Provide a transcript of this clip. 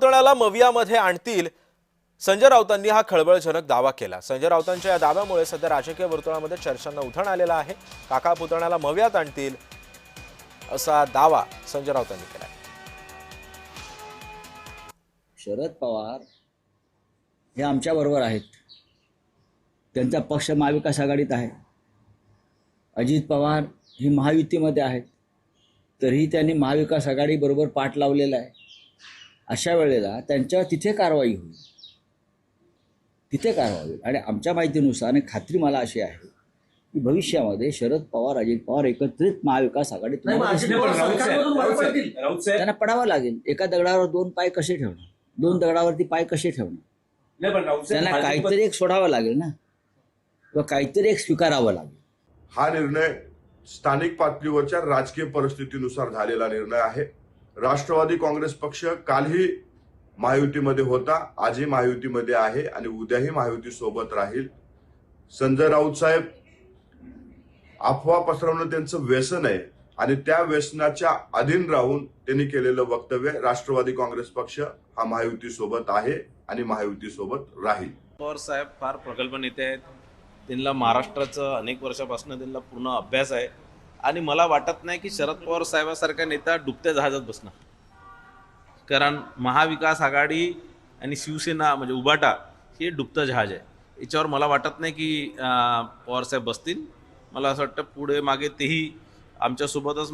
पुतळ्याला मवियामध्ये आणतील, संजय राऊतांनी हा खळबळजनक दावा केला। संजय राऊतांच्या या दाव्यामुळे सध्या राजकीय वर्तुळामध्ये चर्चांना उधाण आलेलं आहे। काका पुतळ्याला मवियात आणतील असा दावा संजय राऊतांनी केला। शरद पवार हे आमच्या बरोबर आहेत, त्यांचा पक्ष महाविकास आघाडीत आहे। अजित पवार हे महायुतीमध्ये आहेत, तरीही त्यांनी महाविकास आघाडी बरोबर पाठ लावलेला आहे। अशा वेळेला त्यांच्यावर तिथे कारवाई होईल, तिथे कारवाई होईल। आणि आमच्या माहितीनुसार आणि खात्री मला अशी आहे की भविष्यामध्ये शरद पवार अजित पवार एकत्रित महाविकास आघाडीत त्यांना पडावं लागेल। एका दगडावर दोन पाय कसे ठेवणार, दोन दगडावरती पाय कसे ठेवणार? त्यांना काहीतरी एक सोडावं लागेल ना, किंवा काहीतरी एक स्वीकारावं लागेल। हा निर्णय स्थानिक पातळीवरच्या राजकीय परिस्थितीनुसार झालेला निर्णय आहे। राष्ट्रवादी काँग्रेस पक्ष कालही महायुतीमध्ये होता, आजही महायुतीमध्ये आहे आणि उद्याही महायुती सोबत राहील। संजय राऊत साहेब अफवा पसरवणं त्यांचं व्यसन आहे आणि त्या व्यसनाच्या अधीन राहून त्यांनी केलेलं वक्तव्य, राष्ट्रवादी काँग्रेस पक्ष हा महायुती सोबत आहे आणि महायुती सोबत राहील। पवार साहेब फार प्रगल्भ नेते आहेत, त्यांना महाराष्ट्राचं अनेक वर्षापासून त्यांना पूर्ण अभ्यास आहे आणि मला वाटत नाही की शरद पवार साहेबांसारखा नेता डुबत्या जहाजात बसणार। कारण महाविकास आघाडी आणि शिवसेना म्हणजे उभाटा हे डुबतं जहाज आहे, याच्यावर मला वाटत नाही की पवार साहेब बसतील। मला असं वाटतं पुढे मागे तेही आमच्यासोबतच